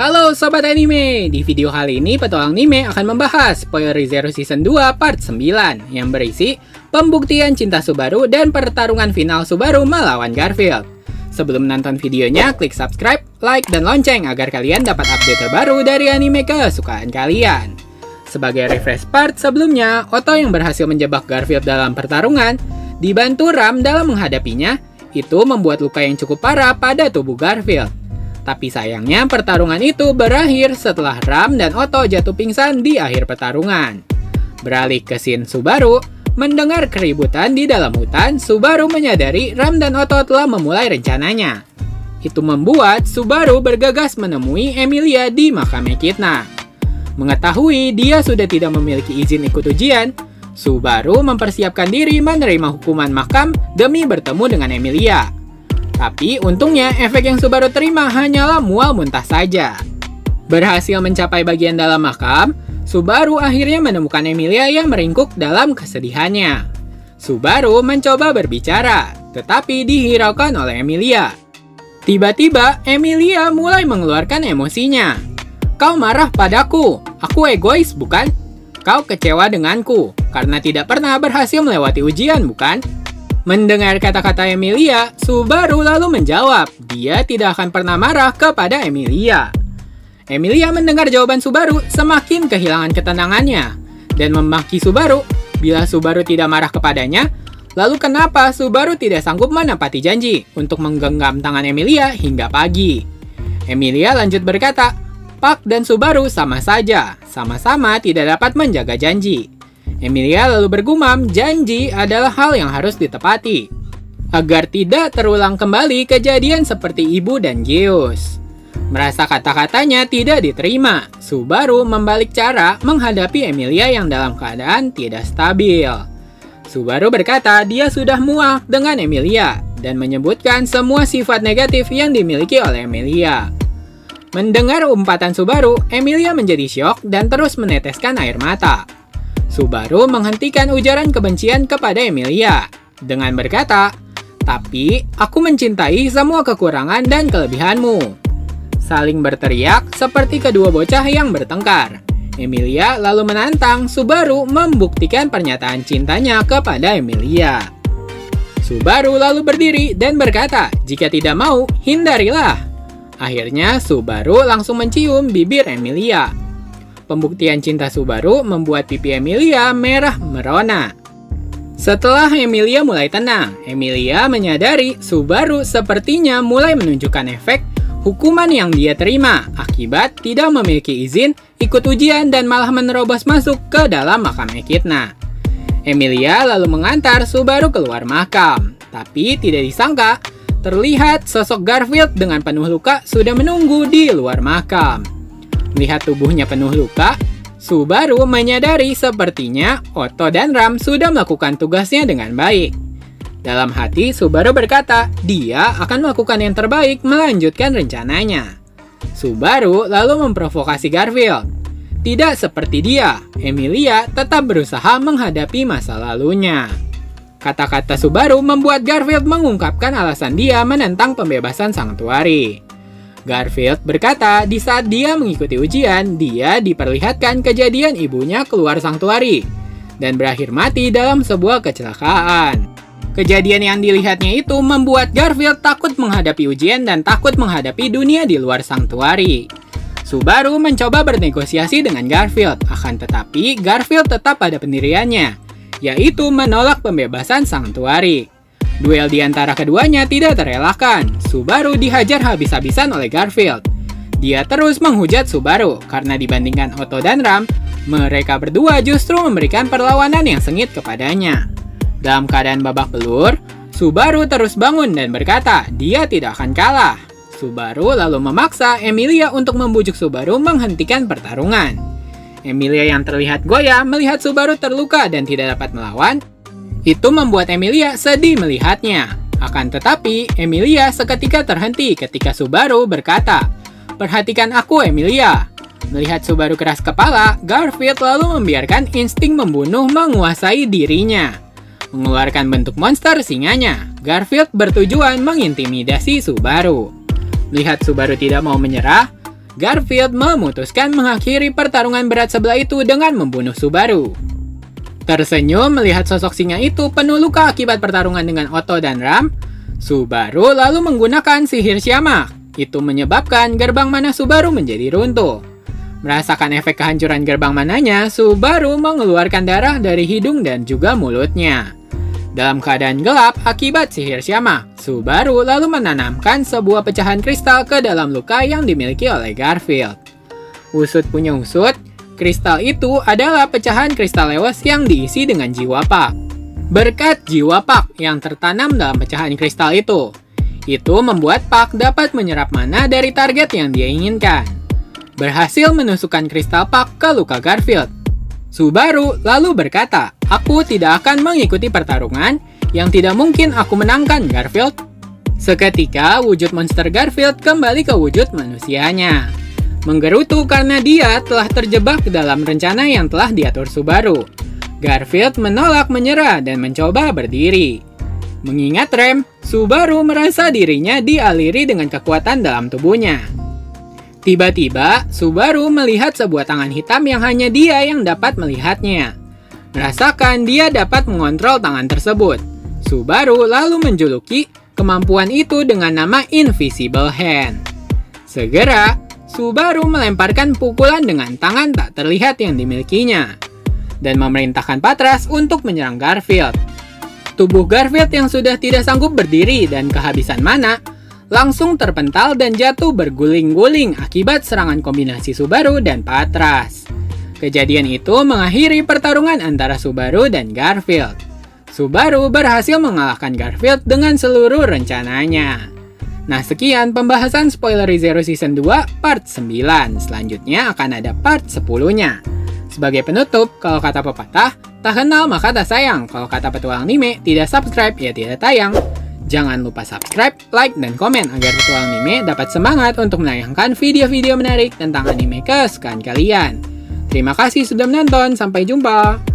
Halo Sobat Anime, di video kali ini Petualang Anime akan membahas spoiler Re:Zero Season 2 Part 9 yang berisi pembuktian cinta Subaru dan pertarungan final Subaru melawan Garfield. Sebelum nonton videonya, klik subscribe, like, dan lonceng agar kalian dapat update terbaru dari anime kesukaan kalian. Sebagai refresh part sebelumnya, Otto yang berhasil menjebak Garfield dalam pertarungan, dibantu Ram dalam menghadapinya, itu membuat luka yang cukup parah pada tubuh Garfield. Tapi sayangnya pertarungan itu berakhir setelah Ram dan Otto jatuh pingsan di akhir pertarungan. Beralih ke scene Subaru, mendengar keributan di dalam hutan, Subaru menyadari Ram dan Otto telah memulai rencananya. Itu membuat Subaru bergegas menemui Emilia di makam Echidna. Mengetahui dia sudah tidak memiliki izin ikut ujian, Subaru mempersiapkan diri menerima hukuman makam demi bertemu dengan Emilia. Tapi untungnya efek yang Subaru terima hanyalah mual muntah saja. Berhasil mencapai bagian dalam makam, Subaru akhirnya menemukan Emilia yang meringkuk dalam kesedihannya. Subaru mencoba berbicara, tetapi dihiraukan oleh Emilia. Tiba-tiba Emilia mulai mengeluarkan emosinya. "Kau marah padaku, aku egois bukan? Kau kecewa denganku, karena tidak pernah berhasil melewati ujian bukan?" Mendengar kata-kata Emilia, Subaru lalu menjawab, dia tidak akan pernah marah kepada Emilia. Emilia mendengar jawaban Subaru, semakin kehilangan ketenangannya, dan memaki Subaru. Bila Subaru tidak marah kepadanya, lalu kenapa Subaru tidak sanggup menepati janji untuk menggenggam tangan Emilia hingga pagi? Emilia lanjut berkata, Pak dan Subaru sama saja, sama-sama tidak dapat menjaga janji. Emilia lalu bergumam, janji adalah hal yang harus ditepati, agar tidak terulang kembali kejadian seperti ibu dan Geus. Merasa kata-katanya tidak diterima, Subaru membalik cara menghadapi Emilia yang dalam keadaan tidak stabil. Subaru berkata dia sudah muak dengan Emilia, dan menyebutkan semua sifat negatif yang dimiliki oleh Emilia. Mendengar umpatan Subaru, Emilia menjadi syok dan terus meneteskan air mata. Subaru menghentikan ujaran kebencian kepada Emilia dengan berkata, "Tapi aku mencintai semua kekurangan dan kelebihanmu." Saling berteriak seperti kedua bocah yang bertengkar. Emilia lalu menantang Subaru membuktikan pernyataan cintanya kepada Emilia. Subaru lalu berdiri dan berkata, "Jika tidak mau, hindarilah." Akhirnya Subaru langsung mencium bibir Emilia. Pembuktian cinta Subaru membuat pipi Emilia merah merona. Setelah Emilia mulai tenang, Emilia menyadari Subaru sepertinya mulai menunjukkan efek hukuman yang dia terima akibat tidak memiliki izin ikut ujian dan malah menerobos masuk ke dalam makam Echidna. Emilia lalu mengantar Subaru keluar makam, tapi tidak disangka terlihat sosok Garfield dengan penuh luka sudah menunggu di luar makam. Melihat tubuhnya penuh luka, Subaru menyadari sepertinya Otto dan Ram sudah melakukan tugasnya dengan baik. Dalam hati, Subaru berkata, dia akan melakukan yang terbaik melanjutkan rencananya. Subaru lalu memprovokasi Garfield. Tidak seperti dia, Emilia tetap berusaha menghadapi masa lalunya. Kata-kata Subaru membuat Garfield mengungkapkan alasan dia menentang pembebasan Sanctuary. Garfield berkata di saat dia mengikuti ujian, dia diperlihatkan kejadian ibunya keluar Sanctuary dan berakhir mati dalam sebuah kecelakaan. Kejadian yang dilihatnya itu membuat Garfield takut menghadapi ujian dan takut menghadapi dunia di luar Sanctuary. Subaru mencoba bernegosiasi dengan Garfield, akan tetapi Garfield tetap pada pendiriannya, yaitu menolak pembebasan Sanctuary. Duel di antara keduanya tidak terelakkan. Subaru dihajar habis-habisan oleh Garfield. Dia terus menghujat Subaru karena dibandingkan Otto dan Ram, mereka berdua justru memberikan perlawanan yang sengit kepadanya. Dalam keadaan babak belur, Subaru terus bangun dan berkata dia tidak akan kalah. Subaru lalu memaksa Emilia untuk membujuk Subaru menghentikan pertarungan. Emilia yang terlihat goyah melihat Subaru terluka dan tidak dapat melawan. Itu membuat Emilia sedih melihatnya. Akan tetapi, Emilia seketika terhenti ketika Subaru berkata, "Perhatikan aku, Emilia." Melihat Subaru keras kepala, Garfield lalu membiarkan insting membunuh menguasai dirinya. Mengeluarkan bentuk monster singanya, Garfield bertujuan mengintimidasi Subaru. Melihat Subaru tidak mau menyerah, Garfield memutuskan mengakhiri pertarungan berat sebelah itu dengan membunuh Subaru. Tersenyum melihat sosok singa itu penuh luka akibat pertarungan dengan Otto dan Ram, Subaru lalu menggunakan sihir Siamak. Itu menyebabkan gerbang mana Subaru menjadi runtuh. Merasakan efek kehancuran gerbang mananya, Subaru mengeluarkan darah dari hidung dan juga mulutnya. Dalam keadaan gelap akibat sihir Siamak, Subaru lalu menanamkan sebuah pecahan kristal ke dalam luka yang dimiliki oleh Garfield. Usut punya usut, kristal itu adalah pecahan kristal Lewes yang diisi dengan jiwa Pak. Berkat jiwa Pak yang tertanam dalam pecahan kristal itu membuat Pak dapat menyerap mana dari target yang dia inginkan. Berhasil menusukkan kristal Pak ke luka Garfield. Subaru lalu berkata, "Aku tidak akan mengikuti pertarungan yang tidak mungkin aku menangkan, Garfield." Seketika, wujud monster Garfield kembali ke wujud manusianya. Menggerutu karena dia telah terjebak dalam rencana yang telah diatur Subaru. Garfield menolak menyerah dan mencoba berdiri. Mengingat rem, Subaru merasa dirinya dialiri dengan kekuatan dalam tubuhnya. Tiba-tiba, Subaru melihat sebuah tangan hitam yang hanya dia yang dapat melihatnya. Merasakan dia dapat mengontrol tangan tersebut, Subaru lalu menjuluki kemampuan itu dengan nama Invisible Hand. Segera, Subaru melemparkan pukulan dengan tangan tak terlihat yang dimilikinya, dan memerintahkan Patras untuk menyerang Garfield. Tubuh Garfield yang sudah tidak sanggup berdiri dan kehabisan mana, langsung terpental dan jatuh berguling-guling akibat serangan kombinasi Subaru dan Patras. Kejadian itu mengakhiri pertarungan antara Subaru dan Garfield. Subaru berhasil mengalahkan Garfield dengan seluruh rencananya. Nah, sekian pembahasan Spoilery Zero Season 2 Part 9. Selanjutnya akan ada Part 10-nya. Sebagai penutup, kalau kata pepatah, tak kenal maka tak sayang. Kalau kata petualang anime, tidak subscribe ya tidak tayang. Jangan lupa subscribe, like, dan komen agar petualang anime dapat semangat untuk menayangkan video-video menarik tentang anime kesukaan kalian. Terima kasih sudah menonton, sampai jumpa!